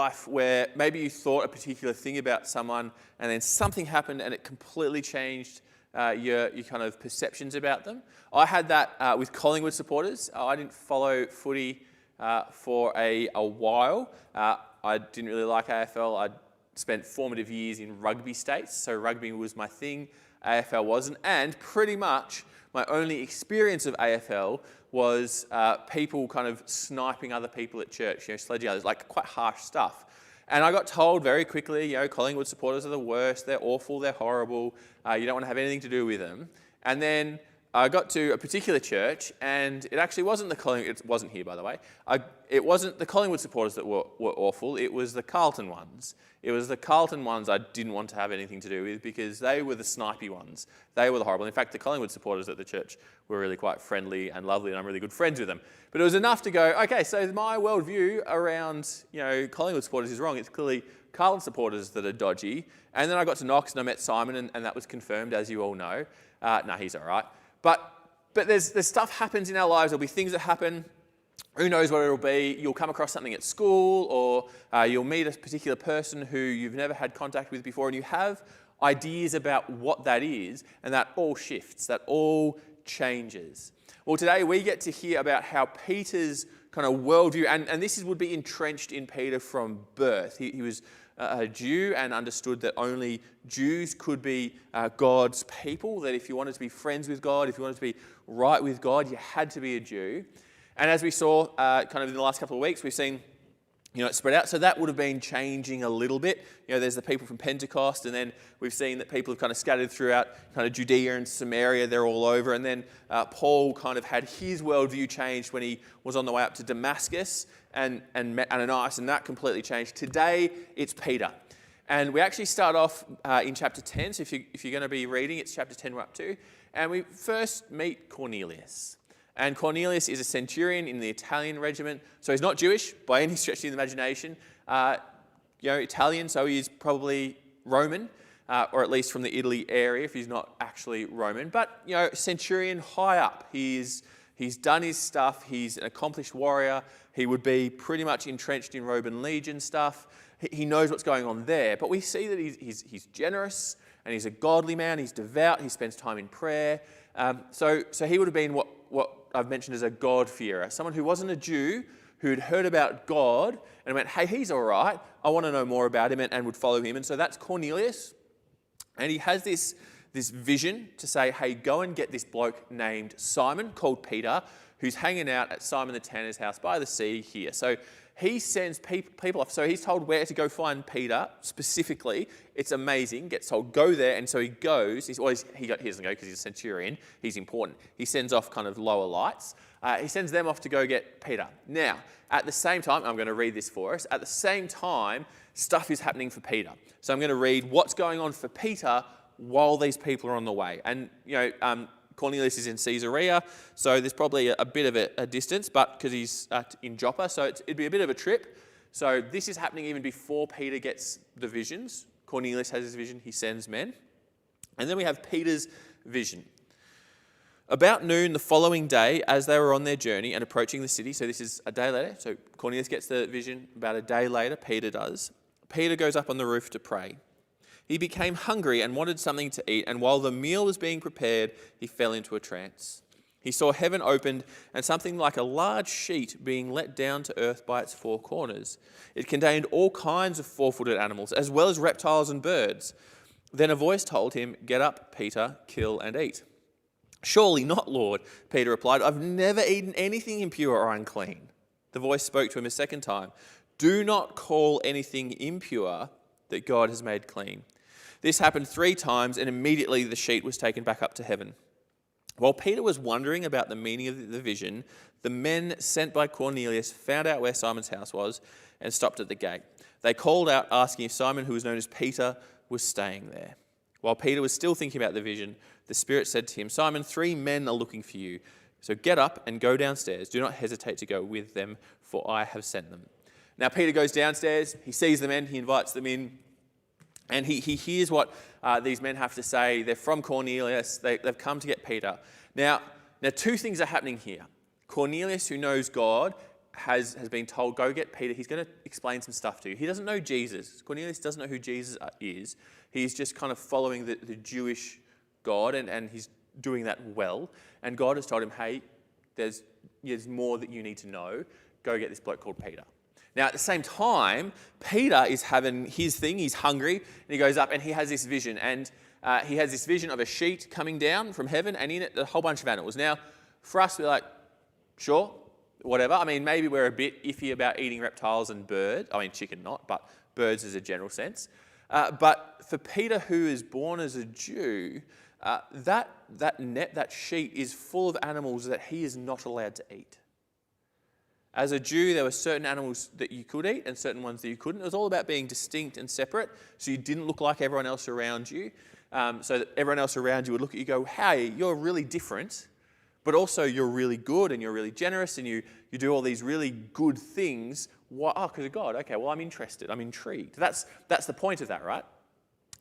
life where maybe you thought a particular thing about someone and then something happened and it completely changed your kind of perceptions about them? I had that with Collingwood supporters. I didn't follow footy for a while. I didn't really like AFL. I spent formative years in rugby states, so rugby was my thing, AFL wasn't, and pretty much my only experience of AFL was people kind of sniping other people at church, sledging others, like quite harsh stuff. And I got told very quickly, Collingwood supporters are the worst, they're awful, they're horrible, you don't want to have anything to do with them. And then I got to a particular church, and it actually wasn't the Collingwood, it wasn't here by the way, it wasn't the Collingwood supporters that were awful, it was the Carlton ones. It was the Carlton ones I didn't want to have anything to do with because they were the snipey ones. They were the horrible. In fact, the Collingwood supporters at the church were really quite friendly and lovely, and I'm really good friends with them. But it was enough to go, okay, so my worldview around Collingwood supporters is wrong. It's clearly Carlton supporters that are dodgy. And then I got to Knox and I met Simon, and that was confirmed, as you all know. No, he's all right. But there's stuff happens in our lives. There'll be things that happen. Who knows what it'll be? You'll come across something at school, or you'll meet a particular person who you've never had contact with before, and you have ideas about what that is, and that all shifts, that all changes. Well, today we get to hear about how Peter's kind of worldview, and this would be entrenched in Peter from birth. He was a Jew and understood that only Jews could be God's people, that if you wanted to be friends with God, if you wanted to be right with God, you had to be a Jew. And as we saw kind of in the last couple of weeks, we've seen it spread out. So that would have been changing a little bit. There's the people from Pentecost, and then we've seen that people have kind of scattered throughout kind of Judea and Samaria. They're all over. And then Paul kind of had his worldview changed when he was on the way up to Damascus and met Ananias, and that completely changed. Today, it's Peter. And we actually start off in chapter 10. So if you're going to be reading, it's chapter 10 we're up to. And we first meet Cornelius. And Cornelius is a centurion in the Italian regiment. So he's not Jewish by any stretch of the imagination. Italian, so he is probably Roman, or at least from the Italy area if he's not actually Roman. But, centurion high up. He's done his stuff. He's an accomplished warrior. He would be pretty much entrenched in Roman legion stuff. He knows what's going on there. But we see that he's generous and he's a godly man. He's devout. He spends time in prayer. So he would have been what I've mentioned as a God-fearer, someone who wasn't a Jew, who'd heard about God and went, hey, he's all right, I want to know more about him, and would follow him. And so that's Cornelius. And he has this vision to say, hey, go and get this bloke named Simon, called Peter, who's hanging out at Simon the tanner's house by the sea here. So he sends people off. So he's told where to go find Peter specifically. It's amazing. Gets told, go there. And so he goes. He doesn't go because he's a centurion. He's important. He sends off kind of lower lights. He sends them off to go get Peter. Now, at the same time, I'm going to read this for us. At the same time, stuff is happening for Peter. So I'm going to read what's going on for Peter while these people are on the way. And, Cornelius is in Caesarea, so there's probably a bit of a distance, but because he's in Joppa, so it'd be a bit of a trip. So this is happening even before Peter gets the visions. Cornelius has his vision, he sends men. And then we have Peter's vision. About noon the following day, as they were on their journey and approaching the city, so this is a day later, so Cornelius gets the vision, about a day later, Peter does. Peter goes up on the roof to pray. He became hungry and wanted something to eat, and while the meal was being prepared, he fell into a trance. He saw heaven opened and something like a large sheet being let down to earth by its four corners. It contained all kinds of four-footed animals, as well as reptiles and birds. Then a voice told him, "Get up, Peter, kill and eat." "Surely not, Lord," Peter replied. "I've never eaten anything impure or unclean." The voice spoke to him a second time. "Do not call anything impure that God has made clean." This happened 3 times, and immediately the sheet was taken back up to heaven. While Peter was wondering about the meaning of the vision, the men sent by Cornelius found out where Simon's house was and stopped at the gate. They called out, asking if Simon, who was known as Peter, was staying there. While Peter was still thinking about the vision, the Spirit said to him, "Simon, 3 men are looking for you. So get up and go downstairs. Do not hesitate to go with them, for I have sent them." Now Peter goes downstairs, he sees the men, he invites them in, and he hears what these men have to say. They're from Cornelius. They've come to get Peter. Now, 2 things are happening here. Cornelius, who knows God, has been told, go get Peter. He's going to explain some stuff to you. He doesn't know Jesus. Cornelius doesn't know who Jesus is. He's just kind of following the Jewish God, and he's doing that well. And God has told him, hey, there's more that you need to know. Go get this bloke called Peter. Now, at the same time, Peter is having his thing. He's hungry, and he goes up, and he has this vision. And he has this vision of a sheet coming down from heaven, and in it, a whole bunch of animals. Now, for us, we're like, sure, whatever. I mean, maybe we're a bit iffy about eating reptiles and birds. I mean, chicken not, but birds as a general sense. But for Peter, who is born as a Jew, that sheet is full of animals that he is not allowed to eat. As a Jew, there were certain animals that you could eat and certain ones that you couldn't. It was all about being distinct and separate, so you didn't look like everyone else around you, so that everyone else around you would look at you and go, hey, you're really different, but also you're really good and you're really generous and you do all these really good things. Why? Oh, because of God. Okay, well, I'm interested. I'm intrigued. That's the point of that, right?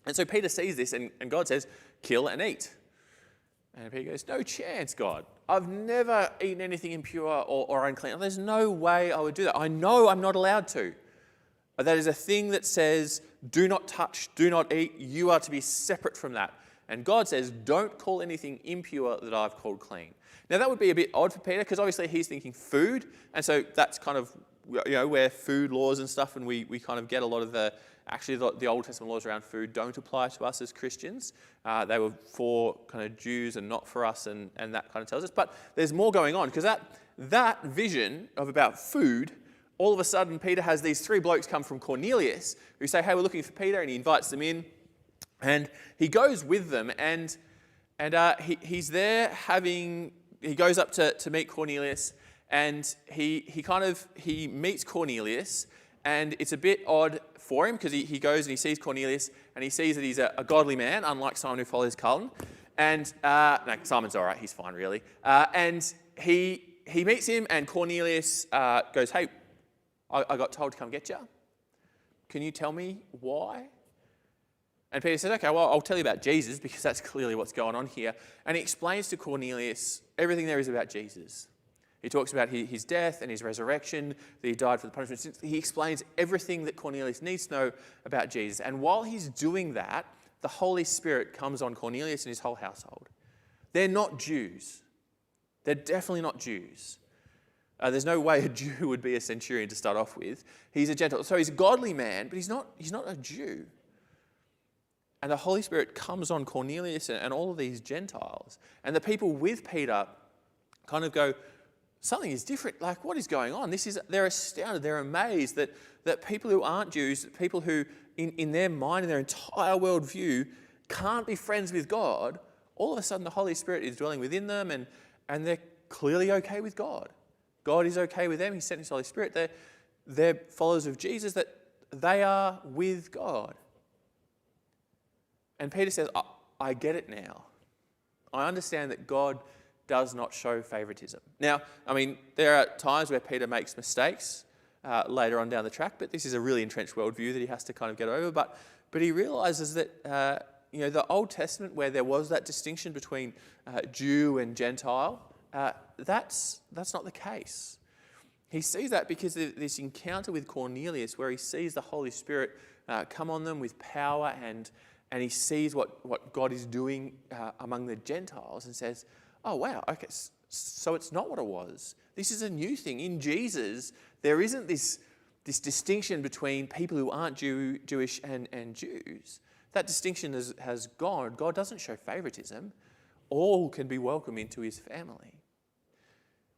And so Peter sees this and God says, kill and eat. And Peter goes, no chance, God. I've never eaten anything impure or unclean. There's no way I would do that. I know I'm not allowed to. That is a thing that says, do not touch, do not eat. You are to be separate from that. And God says, don't call anything impure that I've called clean. Now, that would be a bit odd for Peter because obviously he's thinking food. And so that's kind of, where food laws and stuff, and we kind of get a lot of the Old Testament laws around food don't apply to us as Christians. They were for kind of Jews and not for us, and that kind of tells us. But there's more going on because that vision of about food, all of a sudden Peter has these three blokes come from Cornelius who say, hey, we're looking for Peter, and he invites them in. And he goes with them, and he's there he goes up to meet Cornelius, and he meets Cornelius, and it's a bit odd for him because he goes and he sees Cornelius, and he sees that he's a godly man, unlike Simon who follows Carlton. And no, Simon's all right, he's fine really. And he meets him, and Cornelius goes, hey, I got told to come get you. Can you tell me why? And Peter says, okay, well, I'll tell you about Jesus because that's clearly what's going on here. And he explains to Cornelius everything there is about Jesus. He talks about his death and his resurrection, that he died for the punishment of sins. He explains everything that Cornelius needs to know about Jesus. And while he's doing that, the Holy Spirit comes on Cornelius and his whole household. They're not Jews. They're definitely not Jews. There's no way a Jew would be a centurion to start off with. He's a Gentile. So he's a godly man, but he's not a Jew. And the Holy Spirit comes on Cornelius and all of these Gentiles. And the people with Peter kind of go, something is different. Like, what is going on? They're astounded. They're amazed that people who aren't Jews, people who in their mind, in their entire worldview, can't be friends with God, all of a sudden the Holy Spirit is dwelling within them, and they're clearly okay with God. God is okay with them. He sent his Holy Spirit. They're followers of Jesus, that they are with God. And Peter says, I get it now. I understand that God does not show favoritism. Now, I mean, there are times where Peter makes mistakes later on down the track, but this is a really entrenched worldview that he has to kind of get over. But he realizes that, the Old Testament, where there was that distinction between Jew and Gentile, that's not the case. He sees that because of this encounter with Cornelius, where he sees the Holy Spirit come on them with power, and he sees what God is doing among the Gentiles, and says, oh, wow, okay, so it's not what it was. This is a new thing. In Jesus, there isn't this distinction between people who aren't Jewish and Jews. That distinction has gone. God doesn't show favoritism. All can be welcome into his family,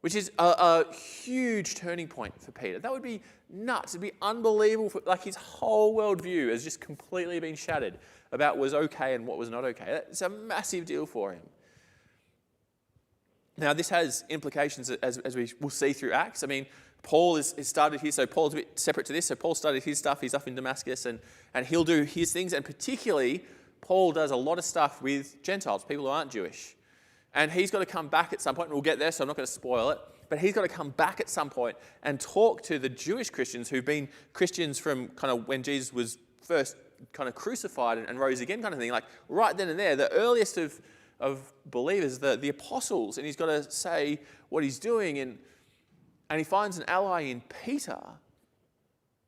which is a huge turning point for Peter. That would be nuts. It'd be unbelievable. Like, his whole worldview has just completely been shattered about what was okay and what was not okay. It's a massive deal for him. Now, this has implications as we will see through Acts. I mean, Paul is started here, so Paul's a bit separate to this. So Paul started his stuff. He's up in Damascus, and he'll do his things. And particularly, Paul does a lot of stuff with Gentiles, people who aren't Jewish. And he's got to come back at some point, and we'll get there, so I'm not going to spoil it. But he's got to come back at some point and talk to the Jewish Christians who've been Christians from kind of when Jesus was first kind of crucified and rose again kind of thing. Like, right then and there, the earliest of believers, the apostles, and he's got to say what he's doing. And And he finds an ally in Peter,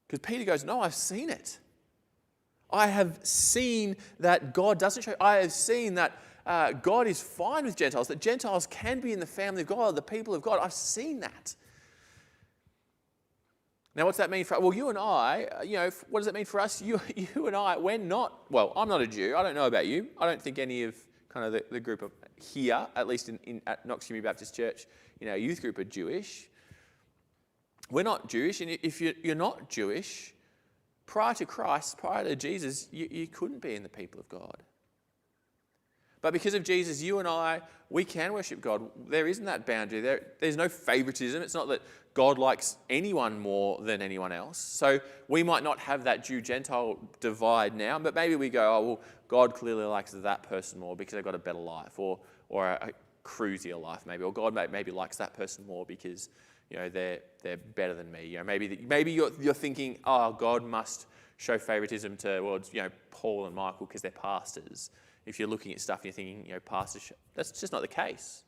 because Peter goes, no, I've seen it. I have seen that God doesn't show. I have seen that God is fine with Gentiles, that Gentiles can be in the family of God, the people of God. I've seen that. Now, what's that mean for us? Well, you and I, what does it mean for us? You and I, we're not, well, I'm not a Jew. I don't know about you. I don't think any of kind of the group of here, at least at Knox Community Baptist Church, our youth group are Jewish. We're not Jewish, and if you're not Jewish, prior to Christ, prior to Jesus, you couldn't be in the people of God. But because of Jesus, you and I, we can worship God. There isn't that boundary. There's no favoritism. It's not that God likes anyone more than anyone else. So we might not have that Jew-Gentile divide now, but maybe we go, oh, well, God clearly likes that person more because they've got a better life or a cruisier life maybe, or God maybe likes that person more because they're better than me. Maybe you're thinking, oh, God must show favoritism towards Paul and Michael because they're pastors. If you're looking at stuff and you're thinking, pastors, that's just not the case.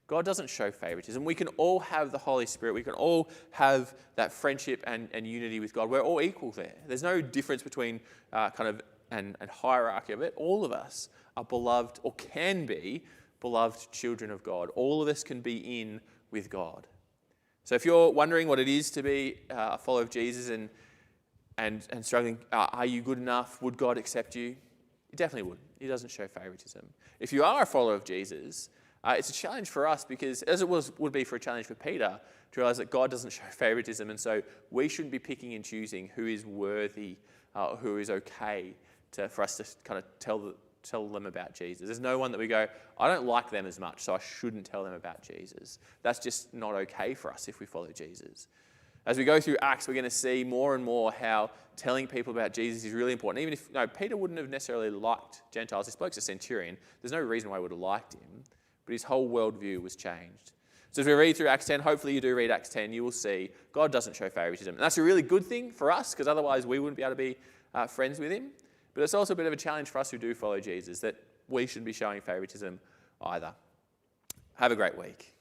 God doesn't show favoritism. We can all have the Holy Spirit. We can all have that friendship and unity with God. We're all equal there. There's no difference between and hierarchy of it. All of us are beloved or can be beloved children of God. All of us can be in with God. So if you're wondering what it is to be a follower of Jesus and struggling, are you good enough? Would God accept you? He definitely would. He doesn't show favoritism. If you are a follower of Jesus, it's a challenge for us because, as it would be for a challenge for Peter, to realize that God doesn't show favoritism, and so we shouldn't be picking and choosing who is worthy, who is okay for us to kind of tell them about Jesus. There's no one that we go, I don't like them as much, so I shouldn't tell them about Jesus. That's just not okay for us if we follow Jesus. As we go through Acts, we're going to see more and more how telling people about Jesus is really important. Even if Peter wouldn't have necessarily liked Gentiles, this bloke's a centurion. There's no reason why he would have liked him, but his whole worldview was changed. So as we read through Acts 10, hopefully you do read Acts 10, you will see God doesn't show favoritism. And that's a really good thing for us, because otherwise we wouldn't be able to be friends with him. But it's also a bit of a challenge for us who do follow Jesus, that we shouldn't be showing favoritism either. Have a great week.